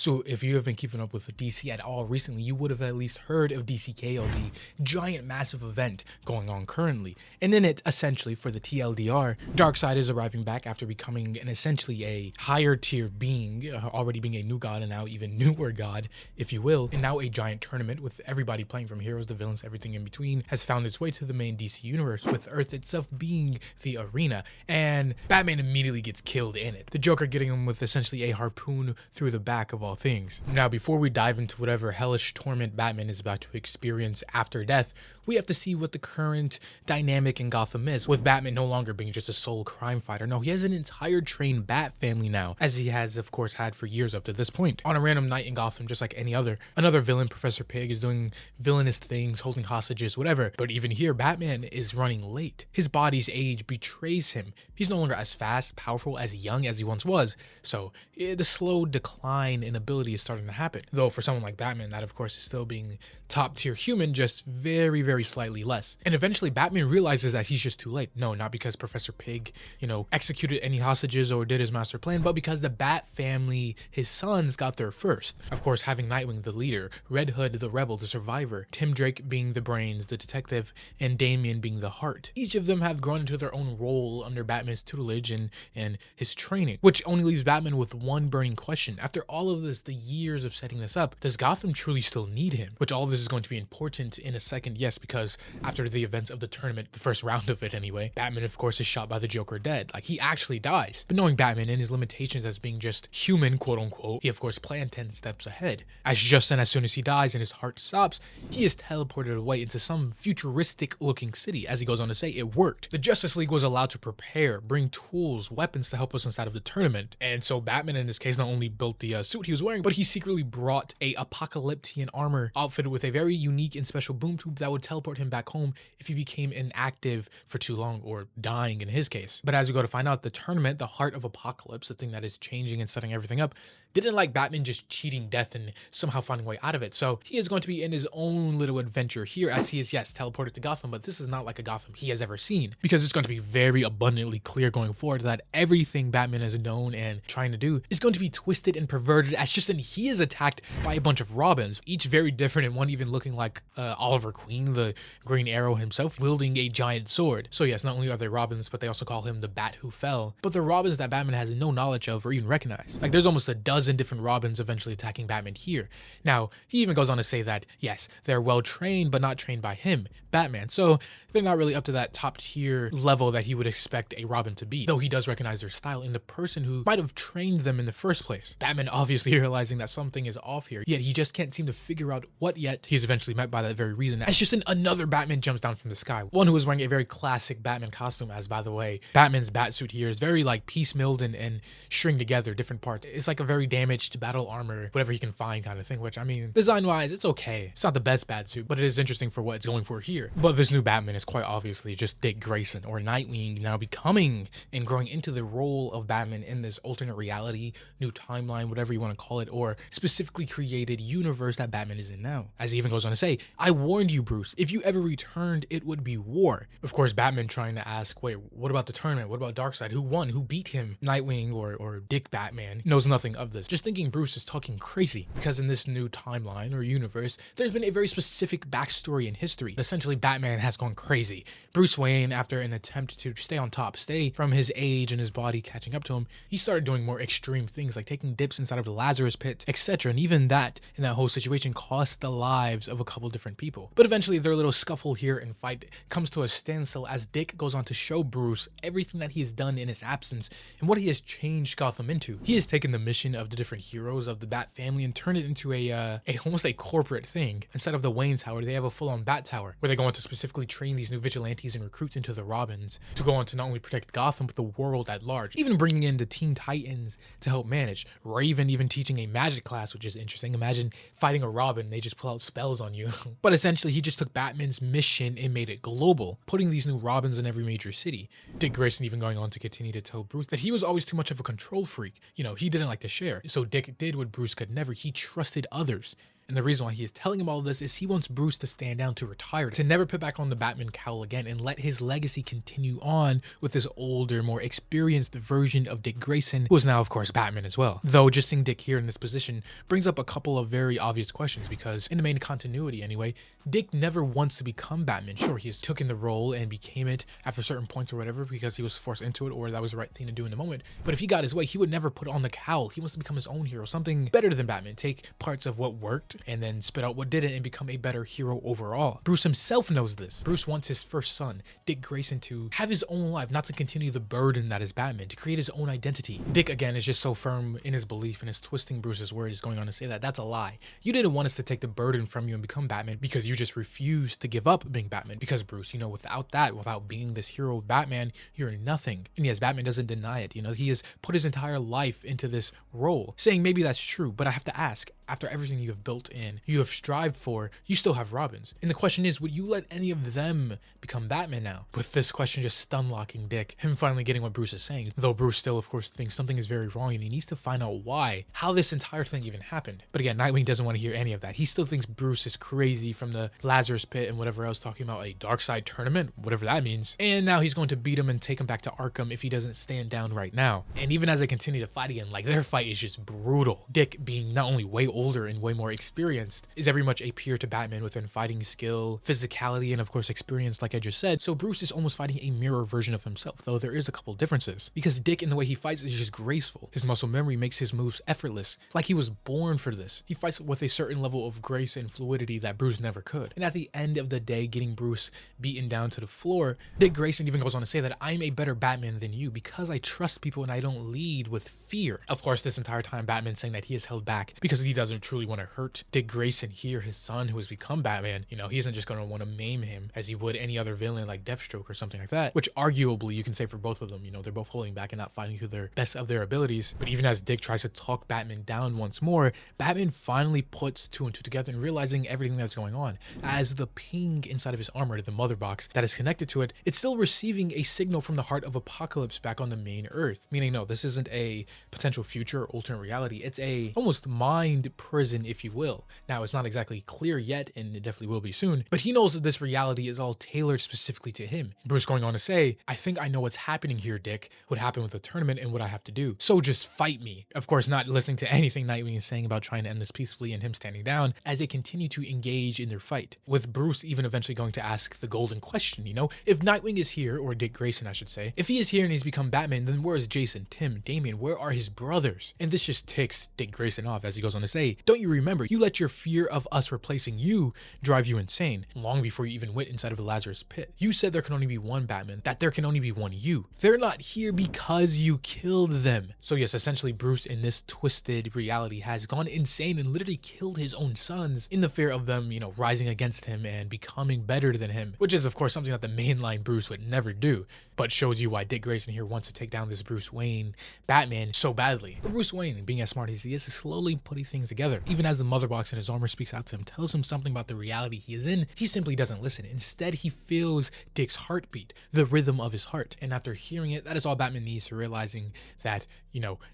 So if you have been keeping up with DC at all recently, you would have at least heard of DCKO, the giant massive event going on currently. And in it, essentially for the TLDR, Darkseid is arriving back after becoming essentially a higher tier being, already being a new god and now even newer god, if you will, and now a giant tournament with everybody playing from heroes to villains, everything in between, has found its way to the main DC universe, with Earth itself being the arena, and Batman immediately gets killed in it. The Joker getting him with essentially a harpoon through the back of all things. Now, before we dive into whatever hellish torment Batman is about to experience after death, we have to see what the current dynamic in Gotham is, with Batman no longer being just a sole crime fighter. No, he has an entire trained Bat family now, as he has of course had for years up to this point. On a random night in Gotham, just like any other, another villain, Professor Pig, is doing villainous things, holding hostages, whatever. But even here, Batman is running late. His body's age betrays him. He's no longer as fast, powerful, as young as he once was, so the slow decline in ability is starting to happen. Though for someone like Batman, that of course is still being top tier human, just very, very slightly less. And eventually Batman realizes that he's just too late. No, not because Professor Pig, executed any hostages or did his master plan, but because the Bat family, his sons, got there first. Of course, having Nightwing, the leader, Red Hood, the rebel, the survivor, Tim Drake being the brains, the detective, and Damian being the heart. Each of them have grown into their own role under Batman's tutelage and his training, which only leaves Batman with one burning question. After all of this, the years of setting this up, does Gotham truly still need him? Which all of this is going to be important in a second, yes, because after the events of the tournament, the first round of it anyway, Batman of course is shot by the Joker dead. Like, he actually dies. But knowing Batman and his limitations as being just human, quote unquote, he of course planned 10 steps ahead. As soon as he dies and his heart stops, he is teleported away into some futuristic looking city. As he goes on to say, it worked. The Justice League was allowed to prepare, bring tools, weapons to help us inside of the tournament. And so Batman in this case not only built the suit he was wearing, but he secretly brought a apocalyptian armor outfitted with a very unique and special boom tube that would teleport him back home if he became inactive for too long, or dying in his case. But as we go to find out, the tournament, the Heart of Apokolips, the thing that is changing and setting everything up, didn't like Batman just cheating death and somehow finding a way out of it. So he is going to be in his own little adventure here, as he is, yes, teleported to Gotham, but this is not like a Gotham he has ever seen, because it's going to be very abundantly clear going forward that everything Batman has known and trying to do is going to be twisted and perverted, as he is attacked by a bunch of Robins, each very different, and one even looking like Oliver Queen, the Green Arrow himself, wielding a giant sword. So yes, not only are they Robins, but they also call him the Bat Who Fell, but they're Robins that Batman has no knowledge of or even recognize. Like, there's almost a dozen different Robins eventually attacking Batman here. Now, he even goes on to say that, yes, they're well trained, but not trained by him, Batman, so they're not really up to that top tier level that he would expect a Robin to be, though he does recognize their style in the person who might have trained them in the first place. Batman obviously realizing that something is off here, yet he just can't seem to figure out what yet. He's eventually met by that very reason, as another Batman jumps down from the sky, one who is wearing a very classic Batman costume, as by the way, Batman's batsuit here is very like piecemealed and stringed together, different parts. It's like a very damaged battle armor, whatever he can find kind of thing, which, I mean, design wise, it's okay. It's not the best batsuit, but it is interesting for what it's going for here. But this new Batman is quite obviously just Dick Grayson, or Nightwing, now becoming and growing into the role of Batman in this alternate reality, new timeline, whatever you want to call it, or specifically created universe that Batman is in now. As he even goes on to say, I warned you, Bruce, if you ever returned, it would be war. Of course, Batman trying to ask, wait, what about the tournament? What about Darkseid? Who won? Who beat him? Nightwing or Dick Batman knows nothing of this, just thinking Bruce is talking crazy, because in this new timeline or universe, there's been a very specific backstory in history. Essentially, Batman has gone crazy. Bruce Wayne, after an attempt to stay on top, stay from his age and his body catching up to him, he started doing more extreme things like taking dips inside of the Lazarus pit, etc. And even that, in that whole situation, cost the lives of a couple different people. But eventually their little scuffle here and fight comes to a standstill as Dick goes on to show Bruce everything that he has done in his absence and what he has changed Gotham into. He has taken the mission of the different heroes of the Bat family and turned it into almost a corporate thing. Instead of the Wayne Tower, they have a full-on Bat Tower, where they go on to specifically train these new vigilantes and recruits into the Robins to go on to not only protect Gotham, but the world at large. Even bringing in the Teen Titans to help manage. Raven even teaching a magic class, which is interesting. Imagine fighting a Robin, they just pull out spells on you. But essentially, he just took Batman's mission and made it global, putting these new Robins in every major city. Dick Grayson even going on to continue to tell Bruce that he was always too much of a control freak. He didn't like to share. So Dick did what Bruce could never. He trusted others. And the reason why he is telling him all of this is he wants Bruce to stand down, to retire, to never put back on the Batman cowl again, and let his legacy continue on with this older, more experienced version of Dick Grayson, who is now, of course, Batman as well. Though just seeing Dick here in this position brings up a couple of very obvious questions, because in the main continuity anyway, Dick never wants to become Batman. Sure, he has taken the role and became it after certain points or whatever because he was forced into it, or that was the right thing to do in the moment. But if he got his way, he would never put on the cowl. He wants to become his own hero, something better than Batman. Take parts of what worked and then spit out what didn't and become a better hero overall. Bruce himself knows this. Bruce wants his first son, Dick Grayson, to have his own life, not to continue the burden that is Batman, to create his own identity. Dick, again, is just so firm in his belief and is twisting Bruce's words, going on to say that that's a lie. You didn't want us to take the burden from you and become Batman because you just refused to give up being Batman. Because Bruce, without that, without being this hero of Batman, you're nothing. And yes, Batman doesn't deny it. He has put his entire life into this role, saying maybe that's true, but I have to ask, after everything you have built in, you have strived for, you still have Robins. And the question is, would you let any of them become Batman now? With this question just stun-locking Dick, him finally getting what Bruce is saying. Though Bruce still, of course, thinks something is very wrong and he needs to find out why, how this entire thing even happened. But again, Nightwing doesn't want to hear any of that. He still thinks Bruce is crazy from the Lazarus Pit and whatever else, talking about a Darkseid tournament, whatever that means. And now he's going to beat him and take him back to Arkham if he doesn't stand down right now. And even as they continue to fight again, their fight is just brutal. Dick, being not only way older and way more experienced, is very much a peer to Batman within fighting skill, physicality, and of course experience, like I just said. So Bruce is almost fighting a mirror version of himself, though there is a couple differences. Because Dick, in the way he fights, is just graceful. His muscle memory makes his moves effortless, like he was born for this. He fights with a certain level of grace and fluidity that Bruce never could. And at the end of the day, getting Bruce beaten down to the floor, Dick Grayson even goes on to say that I'm a better Batman than you because I trust people and I don't lead with fear. Of course, this entire time Batman's saying that he is held back because he doesn't truly want to hurt Dick Grayson here, his son, who has become Batman. He isn't just going to want to maim him as he would any other villain like Deathstroke or something like that, which arguably you can say for both of them. They're both holding back and not fighting to their best of their abilities. But even as Dick tries to talk Batman down once more, Batman finally puts two and two together and realizing everything that's going on. As the ping inside of his armor, the mother box that is connected to it, it's still receiving a signal from the Heart of Apokolips back on the main Earth. Meaning, no, this isn't a potential future or alternate reality. It's a almost mind prison, if you will. Now, it's not exactly clear yet, and it definitely will be soon, but he knows that this reality is all tailored specifically to him. Bruce going on to say, I think I know what's happening here, Dick, what happened with the tournament and what I have to do. So just fight me. Of course, not listening to anything Nightwing is saying about trying to end this peacefully and him standing down as they continue to engage in their fight. With Bruce even eventually going to ask the golden question, if Nightwing is here, or Dick Grayson, I should say, if he is here and he's become Batman, then where is Jason, Tim, Damian? Where are his brothers? And this just ticks Dick Grayson off as he goes on to say, don't you remember, you let your fear of us replacing you drive you insane long before you even went inside of the Lazarus Pit. You said there can only be one Batman, that there can only be one you. They're not here because you killed them. So yes, essentially Bruce in this twisted reality has gone insane and literally killed his own sons in the fear of them, rising against him and becoming better than him, which is of course something that the mainline Bruce would never do, but shows you why Dick Grayson here wants to take down this Bruce Wayne Batman so badly. But Bruce Wayne, being as smart as he is slowly putting things together. Even as the mother box in his armor speaks out to him, tells him something about the reality he is in, he simply doesn't listen. Instead, he feels Dick's heartbeat, the rhythm of his heart. And after hearing it, that is all Batman needs to realizing that,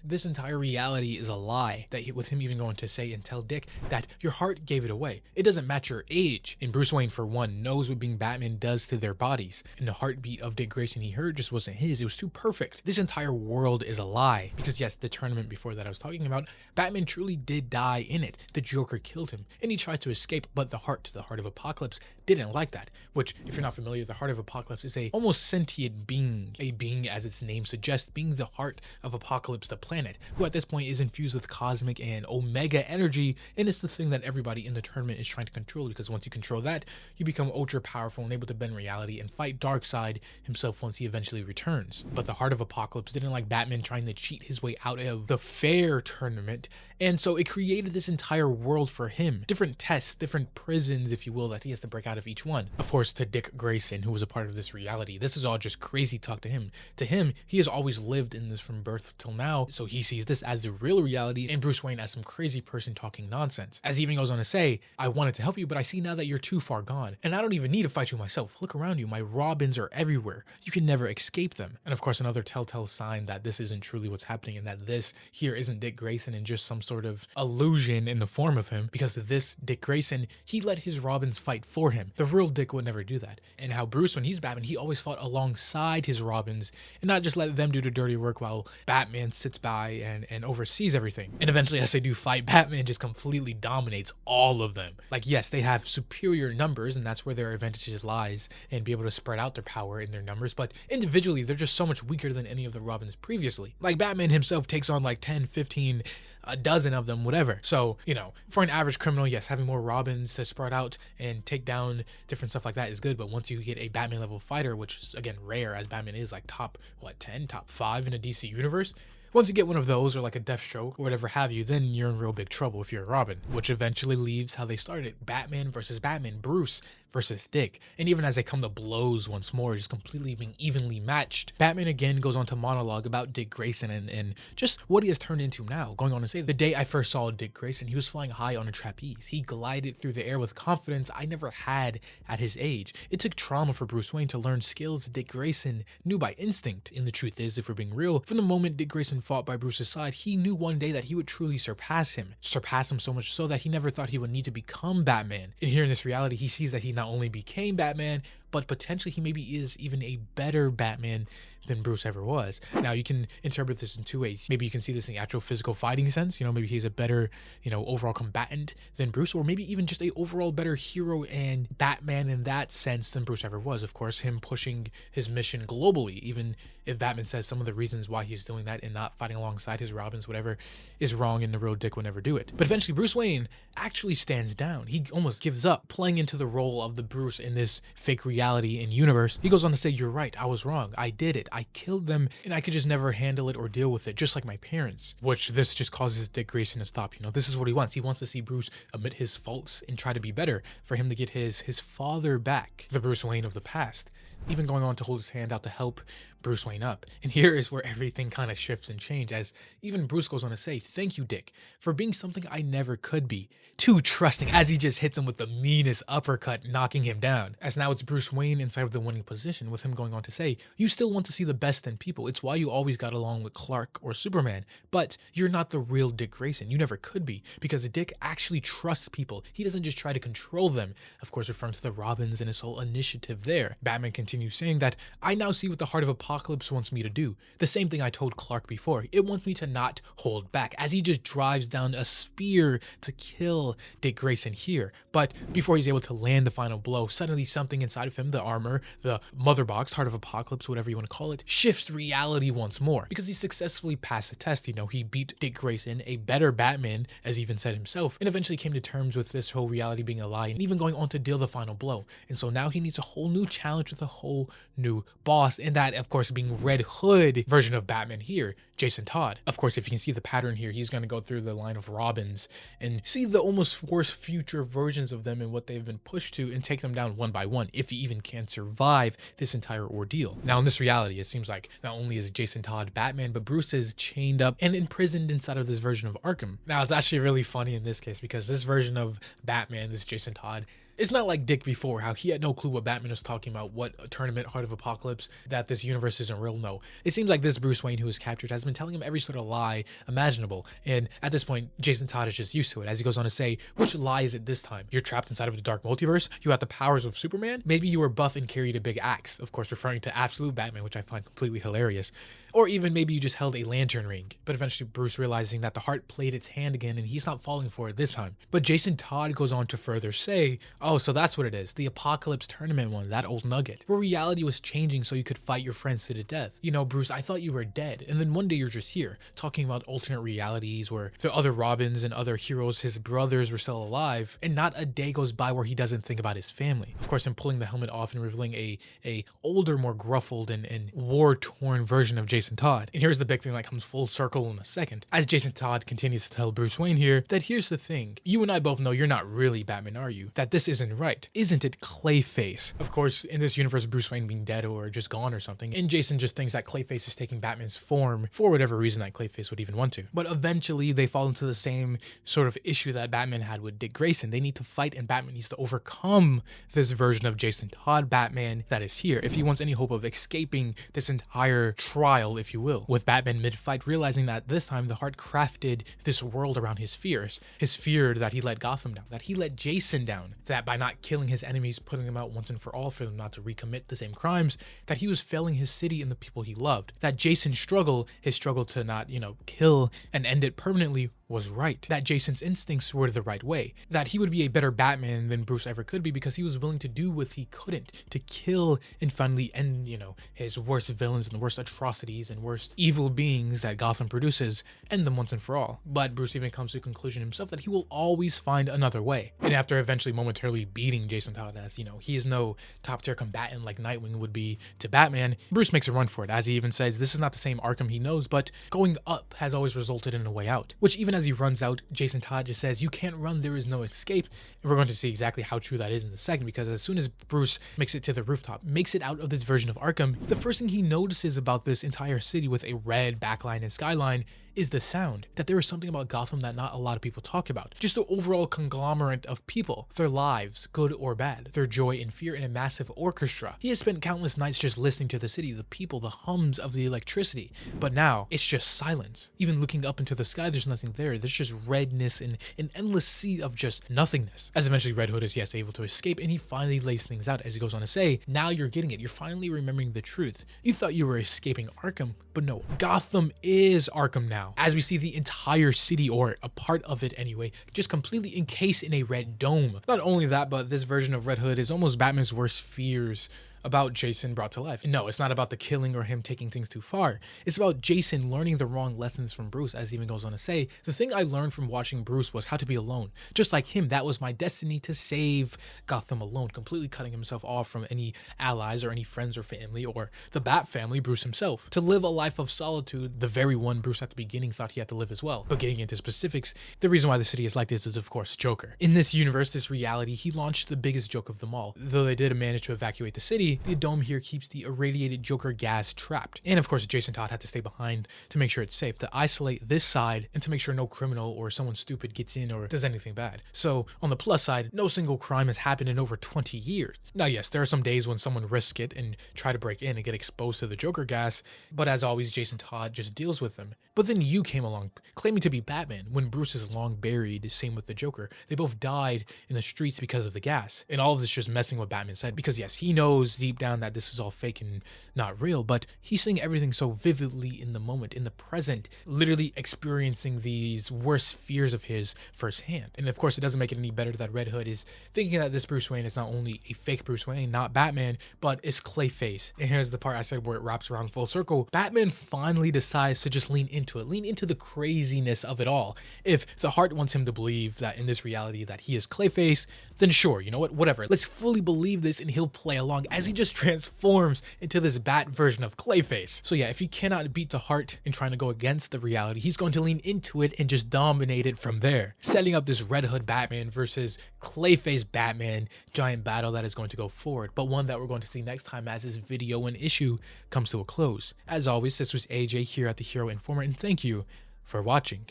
this entire reality is a lie. That with him even going to say and tell Dick that your heart gave it away. It doesn't match your age. And Bruce Wayne, for one, knows what being Batman does to their bodies. And the heartbeat of Dick Grayson he heard just wasn't his. It was too perfect. This entire world is a lie. Because yes, the tournament before that I was talking about, Batman truly did die in it. The Joker killed him. And he tried to escape, but the Heart of Apokolips didn't like that. Which, if you're not familiar, the Heart of Apokolips is a almost sentient being. A being, as its name suggests, being the Heart of Apokolips, the planet, who at this point is infused with cosmic and omega energy, and it's the thing that everybody in the tournament is trying to control, because once you control that, you become ultra powerful and able to bend reality and fight Darkseid himself once he eventually returns. But the Heart of Apokolips didn't like Batman trying to cheat his way out of the fair tournament, and so it created this entire world for him. Different tests, different prisons, if you will, that he has to break out of each one. Of course, to Dick Grayson, who was a part of this reality, this is all just crazy talk to him. To him, he has always lived in this from birth till now, so he sees this as the real reality and Bruce Wayne as some crazy person talking nonsense. As he even goes on to say, I wanted to help you, but I see now that you're too far gone, and I don't even need to fight you myself. Look around you, my Robins are everywhere. You can never escape them. And of course, another telltale sign that this isn't truly what's happening and that this here isn't Dick Grayson and just some sort of illusion illusion in the form of him, because of this Dick Grayson, he let his Robins fight for him. The real Dick would never do that. And how Bruce, when he's Batman, he always fought alongside his Robins and not just let them do the dirty work while Batman sits by and oversees everything. And eventually, as they do fight, Batman just completely dominates all of them. Like, yes, they have superior numbers, and that's where their advantages lies, and be able to spread out their power in their numbers, but individually, they're just so much weaker than any of the Robins previously. Like, Batman himself takes on like 10, 15, a dozen of them, whatever. So, you know, for an average criminal, yes, having more Robins to spread out and take down different stuff like that is good, but once you get a Batman level fighter, which is, again, rare, as Batman is like top, 10, top 5 in a DC universe, once you get one of those, or like a Deathstroke, or whatever have you, then you're in real big trouble if you're a Robin, which eventually leaves how they started. Batman versus Batman, Bruce versus Dick. And even as they come to blows once more, just completely being evenly matched, Batman again goes on to monologue about Dick Grayson and just what he has turned into now, going on to say, the day I first saw Dick Grayson, he was flying high on a trapeze. He glided through the air with confidence I never had at his age. It took trauma for Bruce Wayne to learn skills Dick Grayson knew by instinct. And the truth is, if we're being real, from the moment Dick Grayson fought by Bruce's side, he knew one day that he would truly surpass him so much so that he never thought he would need to become Batman. And here in this reality, he sees that he not only became Batman, but potentially he maybe is even a better Batman than Bruce ever was. Now, you can interpret this in two ways. Maybe you can see this in the actual physical fighting sense. You know, maybe he's a better, overall combatant than Bruce, or maybe even just a overall better hero and Batman in that sense than Bruce ever was. Of course, him pushing his mission globally, even if Batman says some of the reasons why he's doing that and not fighting alongside his Robins, whatever, is wrong, and the real Dick would never do it. But eventually, Bruce Wayne actually stands down. He almost gives up playing into the role of the Bruce in this fake reality and universe. He goes on to say, "You're right, I was wrong. I did it. I killed them, and I could just never handle it or deal with it, just like my parents." Which this just causes Dick Grayson to stop. This is what he wants. He wants to see Bruce admit his faults and try to be better, for him to get his father back, the Bruce Wayne of the past, even going on to hold his hand out to help Bruce Wayne up. And here is where everything kind of shifts and changes, as even Bruce goes on to say, "Thank you, Dick, for being something I never could be." Too trusting, as he just hits him with the meanest uppercut, knocking him down. As now it's Bruce Wayne inside of the winning position, with him going on to say, "You still want to see the best in people. It's why you always got along with Clark or Superman. But you're not the real Dick Grayson. You never could be, because Dick actually trusts people. He doesn't just try to control them." Of course, referring to the Robins and his whole initiative there. Batman continues saying that, "I now see what the Heart of Apokolips wants me to do. The same thing I told Clark before. It wants me to not hold back," as he just drives down a spear to kill Dick Grayson here. But before he's able to land the final blow, suddenly something inside of him, the armor, the mother box, Heart of Apokolips, whatever you want to call it, shifts reality once more, because he successfully passed the test. He beat Dick Grayson, a better Batman, as he even said himself, and eventually came to terms with this whole reality being a lie, and even going on to deal the final blow. And so now he needs a whole new challenge with a whole new boss, and that, of course, being Red Hood version of Batman here, Jason Todd. Of course, if you can see the pattern here, he's going to go through the line of Robins and see the almost worst future versions of them and what they've been pushed to, and take them down one by one, if he even can survive this entire ordeal. Now, in this reality, it seems like not only is Jason Todd Batman, but Bruce is chained up and imprisoned inside of this version of Arkham. Now, it's actually really funny in this case, because this version of Batman, this Jason Todd, it's not like Dick before, how he had no clue what Batman was talking about, what a tournament, Heart of Apokolips, that this universe isn't real. No, it seems like this Bruce Wayne who is captured has been telling him every sort of lie imaginable, and at this point, Jason Todd is just used to it, as he goes on to say, "Which lie is it this time? You're trapped inside of the dark multiverse? You have the powers of Superman? Maybe you were buff and carried a big axe," of course referring to absolute Batman, which I find completely hilarious. Or even maybe you just held a lantern ring. But eventually Bruce realizing that the heart played its hand again, and he's not falling for it this time. But Jason Todd goes on to further say, "Oh, so that's what it is. The Apocalypse tournament one, that old nugget. Where reality was changing so you could fight your friends to the death. Bruce, I thought you were dead. And then one day you're just here, talking about alternate realities where the other Robins and other heroes, his brothers, were still alive. And not a day goes by where he doesn't think about his family." Of course, I'm pulling the helmet off and revealing a older, more gruffled and war-torn version of Jason Todd. And here's the big thing that comes full circle in a second, as Jason Todd continues to tell Bruce Wayne here that here's the thing. You and I both know you're not really Batman, are you? That this isn't right. Isn't it Clayface? Of course, in this universe, Bruce Wayne being dead or just gone or something, and Jason just thinks that Clayface is taking Batman's form for whatever reason that Clayface would even want to. But eventually, they fall into the same sort of issue that Batman had with Dick Grayson. They need to fight, and Batman needs to overcome this version of Jason Todd Batman that is here, if he wants any hope of escaping this entire trial, if you will. With Batman mid-fight realizing that this time the Heart crafted this world around his fears. His fear that he let Gotham down, that he let Jason down, that by not killing his enemies, putting them out once and for all for them not to recommit the same crimes, that he was failing his city and the people he loved. That Jason's struggle, his struggle to not, kill and end it permanently, was right. That Jason's instincts were the right way. That he would be a better Batman than Bruce ever could be because he was willing to do what he couldn't, to kill and finally end, his worst villains and worst atrocities and worst evil beings that Gotham produces, end them once and for all. But Bruce even comes to the conclusion himself that he will always find another way. And after eventually momentarily beating Jason Todd, as he is no top tier combatant like Nightwing would be to Batman, Bruce makes a run for it. As he even says, this is not the same Arkham he knows, but going up has always resulted in a way out. Which even as he runs out, Jason Todd just says, you can't run, there is no escape. And we're going to see exactly how true that is in a second, because as soon as Bruce makes it to the rooftop, makes it out of this version of Arkham, the first thing he notices about this entire city with a red backline and skyline is the sound. That there is something about Gotham that not a lot of people talk about. Just the overall conglomerate of people, their lives, good or bad, their joy and fear in a massive orchestra. He has spent countless nights just listening to the city, the people, the hums of the electricity. But now, it's just silence. Even looking up into the sky, there's nothing there. There's just redness and an endless sea of just nothingness. As eventually Red Hood is, yes, able to escape, and he finally lays things out as he goes on to say, now you're getting it. You're finally remembering the truth. You thought you were escaping Arkham, but no, Gotham is Arkham now. As we see the entire city, or a part of it anyway, just completely encased in a red dome. Not only that, but this version of Red Hood is almost Batman's worst fears about Jason brought to life. No, it's not about the killing or him taking things too far. It's about Jason learning the wrong lessons from Bruce, as he even goes on to say, the thing I learned from watching Bruce was how to be alone. Just like him, that was my destiny, to save Gotham alone, completely cutting himself off from any allies or any friends or family or the Bat family, Bruce himself. To live a life of solitude, the very one Bruce at the beginning thought he had to live as well. But getting into specifics, the reason why the city is like this is of course Joker. In this universe, this reality, he launched the biggest joke of them all. Though they did manage to evacuate the city, the dome here keeps the irradiated Joker gas trapped. And of course, Jason Todd had to stay behind to make sure it's safe, to isolate this side and to make sure no criminal or someone stupid gets in or does anything bad. So on the plus side, no single crime has happened in over 20 years. Now yes, there are some days when someone risks it and try to break in and get exposed to the Joker gas, but as always, Jason Todd just deals with them. But then you came along claiming to be Batman when Bruce is long buried, same with the Joker. They both died in the streets because of the gas. And all of this just messing with Batman's head, because yes, he knows deep down that this is all fake and not real, but he's seeing everything so vividly in the moment, in the present, literally experiencing these worst fears of his firsthand. And of course, it doesn't make it any better that Red Hood is thinking that this Bruce Wayne is not only a fake Bruce Wayne, not Batman, but is Clayface. And here's the part I said where it wraps around full circle. Batman finally decides to just lean into the craziness of it all. If the Heart wants him to believe that in this reality that he is Clayface, then sure, you know what, whatever. Let's fully believe this and he'll play along as he just transforms into this Bat version of Clayface. So yeah, if he cannot beat the Heart in trying to go against the reality, he's going to lean into it and just dominate it from there. Setting up this Red Hood Batman versus Clayface Batman giant battle that is going to go forward, but one that we're going to see next time as this video and issue comes to a close. As always, this was AJ here at The Hero Informer, and thank you for watching.